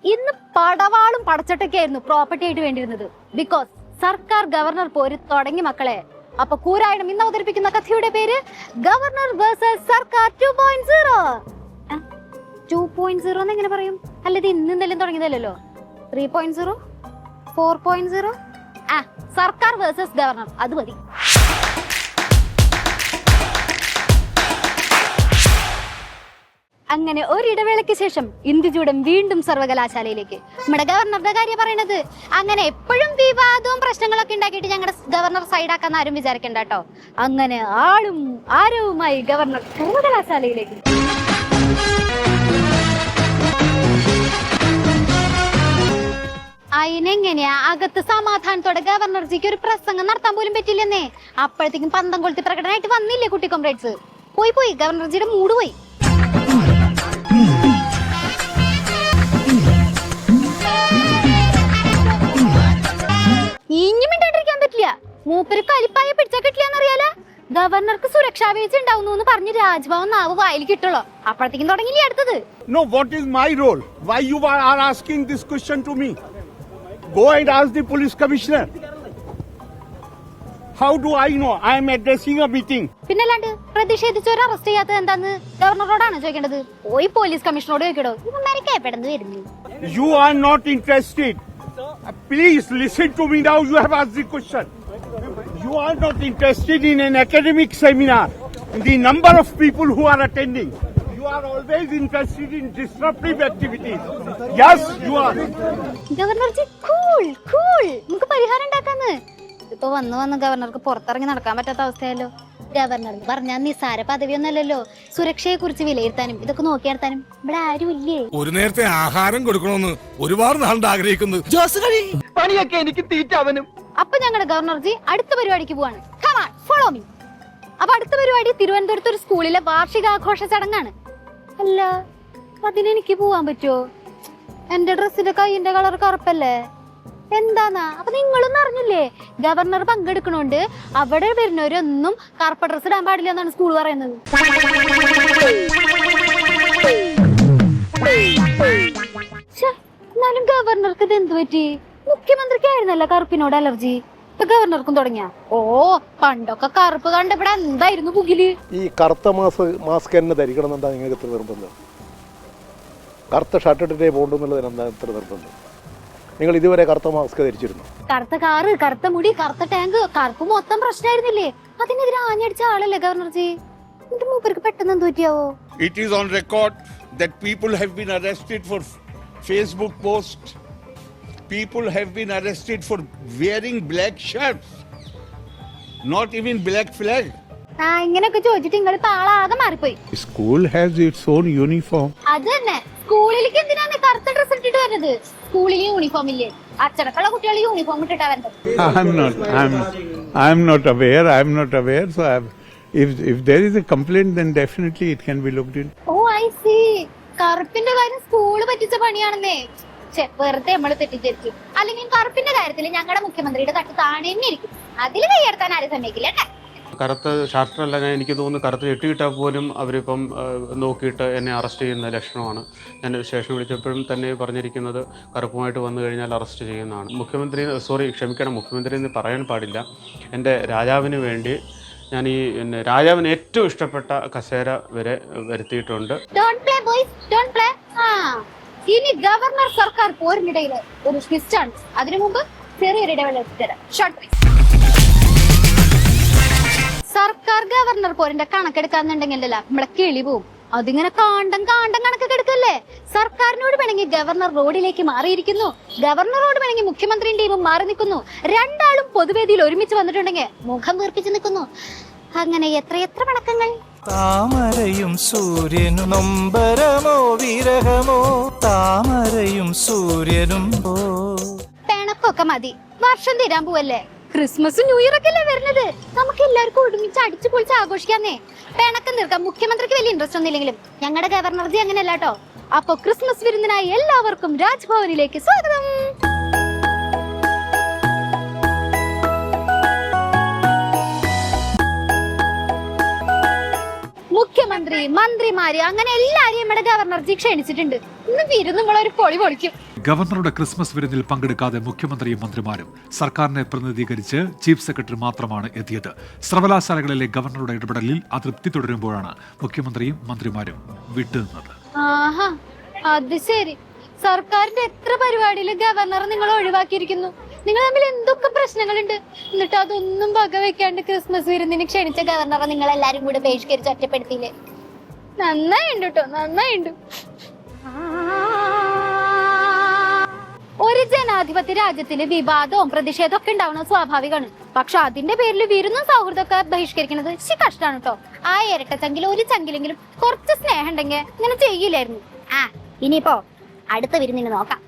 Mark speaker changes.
Speaker 1: ഇന്ന് പടവാളും പടച്ചട്ടൊക്കെയായിരുന്നു പ്രോപ്പർട്ടി ആയിട്ട് വേണ്ടിയിരുന്നത്. ബിക്കോസ് സർക്കാർ ഗവർണർ പോര് തുടങ്ങി മക്കളെ. അപ്പൊ കൂരായണം ഇന്ന് അവതരിപ്പിക്കുന്ന കഥയുടെ പേര് ഗവർണർ വേഴ്സസ് സർക്കാർ 2.0. 2.0 എന്ന് എങ്ങനെ പറയും? അല്ലത് ഇന്ന് എന്തെങ്കിലും തുടങ്ങിയതല്ലോ. 3.0 4.0 സർക്കാർ വേഴ്സസ് ഗവർണർ, അത് മതി. അങ്ങനെ ഒരിടവേളയ്ക്ക് ശേഷം ഇന്ദുചൂടൻ വീണ്ടും സർവകലാശാലയിലേക്ക്. നമ്മുടെ ഗവർണറുടെ കാര്യം പറയണത്. അങ്ങനെ എപ്പോഴും വിവാദവും പ്രശ്നങ്ങളൊക്കെ ഉണ്ടാക്കിയിട്ട് ഞങ്ങളുടെ ഗവർണർ സൈഡാക്കാന്ന് ആരും വിചാരിക്കണ്ട കേട്ടോ. അങ്ങനെ ആളും ആരവുമായി ഗവർണർ സർവകലാശാലയിലേക്ക്. അതിനെങ്ങനെയാ അകത്ത് സമാധാനത്തോടെ ഗവർണർജിക്ക് ഒരു പ്രസംഗം നടത്താൻ പോലും പറ്റില്ലെന്നേ. അപ്പോഴത്തേക്കും പന്തം കൊളുത്തി പ്രകടനമായിട്ട് വന്നില്ലേ കുട്ടി കോമ്രേഡ്സ്. പോയി ഗവർണർജിയുടെ മൂഡ് പോയി. ഇനിമിണ്ടാണ്ടിരിക്കാൻ പറ്റില്ല. മൂപ്പര് കരിപ്പായ പിടിച്ചാ കിട്ടില്ലെന്നറിയാലോ. ഗവർണർക്ക് സുരക്ഷാ വീഴ്ച ഉണ്ടാവുന്നു പറഞ്ഞ് രാജ്ഭവൻ നാവ് വായിൽ കിട്ടുള്ളൂ. അപ്പോഴത്തേക്കും തുടങ്ങിയില്ലേ അടുത്തത്.
Speaker 2: No, what is my role? Why you are asking this question to me? Go and ask the police commissioner. How do I know? I am addressing a meeting.
Speaker 1: പിന്നല്ലാണ്ട് പ്രതിഷേധിച്ചവരെ അറസ്റ്റ് ചെയ്യാത്തത് എന്താന്ന് ഗവർണറോടാണ് ചോദിക്കേണ്ടത്. പോയി police കമ്മീഷണറോട് ചോദിക്കടോ.
Speaker 2: You are not interested. Please listen to me now. You have asked the question. You are not interested in an academic seminar. The number of people who are attending. You are always interested in disruptive activities. Yes, you are.
Speaker 1: ഗവർണർജി കൂൾ നമുക്ക് പരിഹാരം ഉണ്ടാക്കാന്ന്. ഇപ്പൊ വന്ന് ഗവർണർക്ക് പുറത്തിറങ്ങി നടക്കാൻ പറ്റാത്ത അവസ്ഥയല്ലോ. ഗവർണർ എന്ന് പറഞ്ഞാൽ നിസ്സാര പദവിയൊന്നല്ലല്ലോ. സുരക്ഷയെ കുറിച്ച് വിലയിരുത്താനും ഇതൊക്കെ നോക്കിയെടുത്താനും ഇവിടെ ആരും ഇല്ലേ.
Speaker 3: ഒരു നേരത്തെ ആഹാരം കൊടുക്കണമെന്ന് ഒരുപാട് നാളുണ്ട് ആഗ്രഹിക്കുന്നു.
Speaker 4: പണിയൊക്കെ എനിക്ക് തീറ്റാവനും.
Speaker 1: അപ്പൊ ഞങ്ങളുടെ ഗവർണർജി അടുത്ത പരിപാടിക്ക് പോവാണ്. Come on, follow me. അപ്പൊ അടുത്ത പരിപാടി തിരുവനന്തപുരത്ത് ഒരു സ്കൂളിലെ വാർഷികാഘോഷ ചടങ്ങാണ്. അല്ല, അതിനെനിക്ക് പോവാൻ പറ്റുമോ? എന്റെ ഡ്രസ്സിന്റെ കൈയിന്റെ കളർ കറുപ്പല്ലേ? എന്താന്നാ? അപ്പൊ നിങ്ങളൊന്നും അറിഞ്ഞില്ലേ? ഗവർണർ പങ്കെടുക്കണോണ്ട് അവിടെ വരുന്നവരൊന്നും കറുപ്പ ഡ്രസ് ഇടാൻ പാടില്ല എന്നാണ് സ്കൂൾ പറയുന്നത്. എന്നാലും ഗവർണർക്ക് ഇത് എന്ത് പറ്റി? മുഖ്യമന്ത്രിക്കായിരുന്നല്ല കറുപ്പിനോട് അലർജി. ഇപ്പൊ ഗവർണർക്കും തുടങ്ങിയ. പണ്ടൊക്കെ കറുപ്പ് കണ്ടവിടെ എന്തായിരുന്നു പുകില്.
Speaker 5: ഈ കറുത്ത മാസ്ക് തന്നെ ധരിക്കണം എന്താ നിങ്ങൾക്ക് ഇത്ര നിർബന്ധം? കറുത്ത ഷർട്ട് ഇട്ടിട്ടേ പോകണ്ടെന്നുള്ളതിന് എന്താ ഇത്ര നിർബന്ധം? നിങ്ങൾ ഇതുവരെ കറുത്ത മാസ്ക് ധരിച്ചിരുന്നു?
Speaker 1: കറുത്ത കാറ്, കറുത്ത മുടി, കറുത്ത ടാങ്ക്, കറുപ്പ് മൊത്തം പ്രശ്നമായിരുന്നില്ലേ? അതിനെതിരെ ആഞ്ഞടിച്ച ആളല്ലേ ഗവർണർജി. എന്നിട്ട് മൂപ്പർക്ക് പെട്ടെന്ന് എന്ത് പറ്റിയാവോ?
Speaker 2: It is on record that people have been arrested for Facebook posts. People have been arrested for wearing black shirts. Not even black flag.
Speaker 1: ഇങ്ങനെയൊക്കെ ചോദിച്ചിട്ട് നിങ്ങൾ ഇപ്പൊ ആളാകെ മാറിപ്പോയി.
Speaker 2: School has its own uniform.
Speaker 1: അത് തന്നെ. സ്കൂളിലേക്ക് എന്തിനാണ് കറുത്ത ഡ്രസ് ഇട്ടിട്ട് വരുന്നത്? സ്കൂളിൽ യൂണിഫോം ഇല്ലേ? അച്ചടക്കമുള്ള കുട്ടികൾ യൂണിഫോം ഇട്ടിട്ടാ വരുന്നത്.
Speaker 6: I'm not aware. So if there is a complaint, then definitely it can be looked into.
Speaker 1: I see. കറുപ്പിന്റെ കാര്യം സ്കൂള് പറ്റിച്ച പണിയാണെന്നേ. വെറുതെ നമ്മള് തെറ്റിദ്ധരിച്ചു. അല്ലെങ്കിൽ കറുപ്പിന്റെ കാര്യത്തിൽ ഞങ്ങളുടെ മുഖ്യമന്ത്രിയുടെ തട്ട് താണെ ഇരിക്കും. അതിൽ കൈയെടുക്കാൻ ആരും സമ്മതിക്കില്ല.
Speaker 7: കറുത്ത ഷർട്ടല്ല, ഞാൻ എനിക്ക് തോന്നുന്നു കറുത്ത ചെട്ടിയിട്ടാൽ പോലും അവരിപ്പം നോക്കിയിട്ട് എന്നെ അറസ്റ്റ് ചെയ്യുന്ന ലക്ഷണമാണ്. ഞാൻ സ്റ്റേഷൻ വിളിച്ചപ്പോഴും തന്നെ പറഞ്ഞിരിക്കുന്നത് കറുപ്പുമായിട്ട് വന്നു കഴിഞ്ഞാൽ അറസ്റ്റ് ചെയ്യുന്നതാണ്. മുഖ്യമന്ത്രി എന്ന് പറയാൻ പാടില്ല. എൻ്റെ രാജാവിന് വേണ്ടി ഞാൻ ഈ രാജാവിന് ഏറ്റവും ഇഷ്ടപ്പെട്ട കസേര വരെ വരുത്തിയിട്ടുണ്ട്.
Speaker 1: ഇനി ഗവർണർ സർക്കാർ പോരിനിടയിൽ ഒരു ട്വിസ്റ്റാണ്. അതിനു മുമ്പ് ചെറിയൊരു ഇടവേള സർക്കാർ ഗവർണർ പോരിന്റെ കണക്കെടുക്കാന്നുണ്ടെങ്കിലല്ല നമ്മളെ കിളി പോവും. അതിങ്ങനെ കാണ്ടം കണക്കൊക്കെ എടുക്കല്ലേ. സർക്കാരിനോട് വേണമെങ്കിൽ ഗവർണർ റോഡിലേക്ക് മാറിയിരിക്കുന്നു, ഗവർണറോട് വേണമെങ്കിൽ മുഖ്യമന്ത്രിയും ടീമും മാറി നിൽക്കുന്നു. രണ്ടാളും പൊതുവേദിയിൽ ഒരുമിച്ച് വന്നിട്ടുണ്ടെങ്കിൽ മുഖം വീർപ്പിച്ച് നിൽക്കുന്നു. അങ്ങനെ എത്ര പണക്കങ്ങൾ.
Speaker 8: താമരയും സൂര്യനും നൊമ്പരമോ വിരഹമോ, താമരയും സൂര്യനും
Speaker 1: പിണക്കൊക്കെ മതി. വർഷം തീരാൻ പോവല്ലേ. ക്രിസ്മസും ന്യൂ ഇയർ ഒക്കെ അല്ലേ വരുന്നത്. നമുക്ക് എല്ലാവർക്കും ഒരുമിച്ച് അടിച്ചു പൊളിച്ച് ആഘോഷിക്കാന്നേ. പിണക്കം തീർക്കാം. മുഖ്യമന്ത്രിക്ക് വലിയ ഇൻട്രസ്റ്റ് ഒന്നുമില്ലെങ്കിലും ഞങ്ങളുടെ ഗവർണർജി അങ്ങനെയല്ല കേട്ടോ. അപ്പൊ ക്രിസ്മസ് വിരുന്നിനായി എല്ലാവർക്കും രാജ്ഭവനിലേക്ക് സ്വാഗതം. മുഖ്യമന്ത്രി, മന്ത്രിമാര്, അങ്ങനെ എല്ലാരെയും നമ്മുടെ ഗവർണർജി ക്ഷണിച്ചിട്ടുണ്ട്. ഇന്ന് വിരുന്ന് നിങ്ങളൊരു പൊളി പൊളിക്കും.
Speaker 9: ഗവർണറുടെ ക്രിസ്മസ് വിരുന്നിൽ പങ്കെടുക്കാതെ മുഖ്യമന്ത്രിയും മന്ത്രിമാരും. സർക്കാരിനെ പ്രതിനിധീകരിച്ച് ചീഫ് സെക്രട്ടറി മാത്രമാണ് എത്തിയത്. സർവകലാശാലകളിലെ ഗവർണറുടെ ഇടപെടലിൽ അതൃപ്തി തുടരുമ്പോഴാണ് മുഖ്യമന്ത്രിയും മന്ത്രിമാരും വിട്ടുനിന്നത്.
Speaker 1: ആഹാ, അത് ശരി. സർക്കാരിന്റെ എത്ര പരിപാടിയിൽ ഗവർണർ നിങ്ങൾ ഒഴിവാക്കിയിരിക്കുന്നു. നിങ്ങൾ തമ്മിൽ എന്തൊക്കെ പ്രശ്നങ്ങളുണ്ട്. എന്നിട്ട് അതൊന്നും വകവെക്കാണ്ട് ക്രിസ്മസ് വിരുന്നിന് ക്ഷണിച്ച ഗവർണറെ നിങ്ങൾ എല്ലാരും കൂടെ ബഹിഷ്കരിച്ച് ഒറ്റപ്പെടുത്തിയില്ലേ? നന്നായിണ്ട് കേട്ടോ, നന്നായിണ്ട്. ഒരു ജനാധിപത്യ രാജ്യത്തില് വിവാദവും പ്രതിഷേധവും ഒക്കെ ഉണ്ടാവുന്നത് സ്വാഭാവികമാണ്. പക്ഷെ അതിന്റെ പേരിൽ വിരുന്നും സൗഹൃദമൊക്കെ ബഹിഷ്കരിക്കുന്നത് കഷ്ടാണ് കേട്ടോ. ആ ഇരട്ടച്ചെങ്കിലും ഒരു ചങ്കിലെങ്കിലും കുറച്ച് സ്നേഹം ഉണ്ടെങ്കിൽ ഇങ്ങനെ ചെയ്യില്ലായിരുന്നു.
Speaker 10: ഇനിയിപ്പോ അടുത്ത വിരുന്നിന് നോക്കാം.